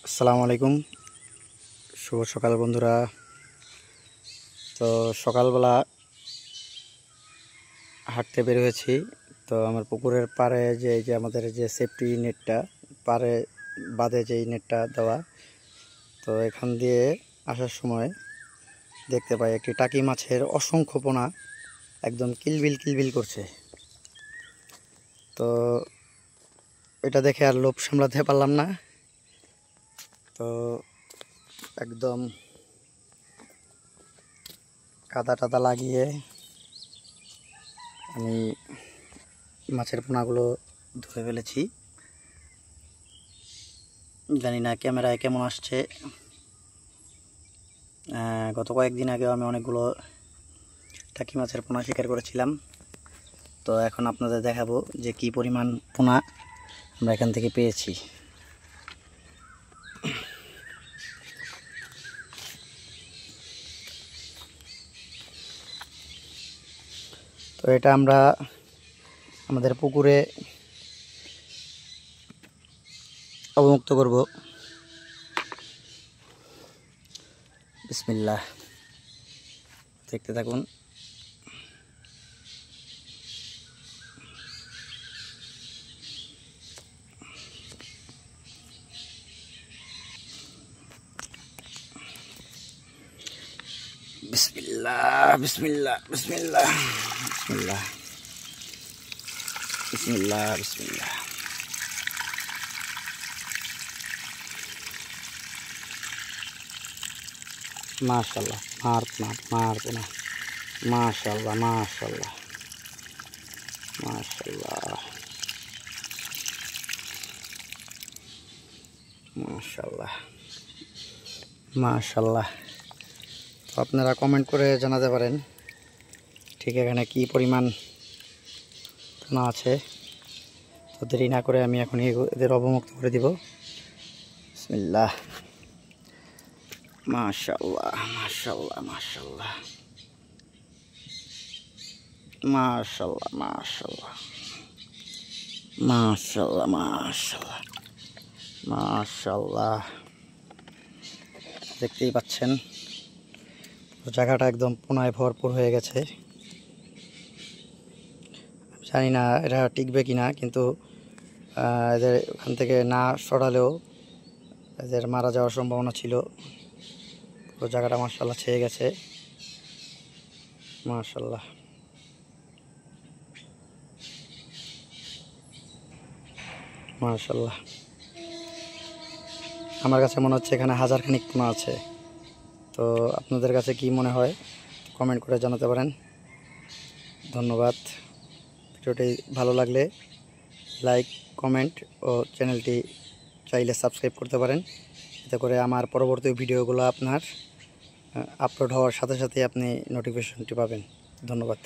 আসসালামু আলাইকুম, শুভ সকাল বন্ধুরা। তো সকালবেলা হাঁটতে বের হয়েছি। তো আমার পুকুরের পাড়ে যে আমাদের যে সেফটি নেটটা পাড়ে বাঁধে যেই নেটটা দেওয়া, তো এখান দিয়ে আসার সময় দেখতে পাই একটি টাকি মাছের অসংখ্য পোনা একদম কিলবিল কিলবিল করছে। তো এটা দেখে আর লোভ সামলাতে পারলাম না। তো একদম কাদা টাদা লাগিয়ে আমি মাছের পোনাগুলো ধরে ফেলেছি। জানি না ক্যামেরায় কেমন আসছে। গত কয়েকদিন আগেও আমি অনেকগুলো টাকি মাছের পোনা শিকার করেছিলাম। তো এখন আপনাদের দেখাবো যে কি পরিমাণ পোনা আমরা এখান থেকে পেয়েছি। তো এটা আমরা আমাদের পুকুরে অবমুক্ত করব। বিসমিল্লাহ, দেখতে থাকুন। বিসমিল্লাহ বিসমিল্লাহ বিসমিল্লাহ বিসমিল্লাহ বিসমিল্লাহ বিসমিল্লাহ। মাশাআল্লাহ, মার পোনা মাশাআল্লাহ মাশাআল্লাহ মাশাআল্লাহ মাশাআল্লাহ মাশাআল্লাহ। তো আপনারা কমেন্ট করে জানাতে পারেন ঠিক এখানে কি পরিমাণ পোনা আছে। তো দেরি না করে আমি এখন এদের অবমুক্ত করে দিব। বিসমিল্লাহ, মাশাআল্লাহ মাশাআল্লাহ মাশাআল্লাহ মাশাআল্লাহ মাশাআল্লাহ মাশাআল্লাহ মাশাআল্লাহ মাশাআল্লাহ। দেখতেই পাচ্ছেন জায়গাটা একদম পোনায় ভরপুর হয়ে গেছে। জানি না এটা টিকবে কিনা, কিন্তু এদের ওখান থেকে না সরালেও এদের মারা যাওয়ার সম্ভাবনা ছিল। পুরো জায়গাটা মাশাআল্লাহ ছেয়ে গেছে। মাশাআল্লাহ মাশাআল্লাহ। আমার কাছে মনে হচ্ছে এখানে হাজারখানিক পোনা আছে। তো আপনাদের কাছে কি মনে হয় কমেন্ট করে জানাতে পারেন। ধন্যবাদ। ভিডিওটি ভালো লাগলে লাইক, কমেন্ট ও চ্যানেলটি চাইলে সাবস্ক্রাইব করতে পারেন। এতে করে আমার পরবর্তী ভিডিওগুলো আপনার আপলোড হওয়ার সাথে সাথে আপনি নোটিফিকেশনটি পাবেন। ধন্যবাদ।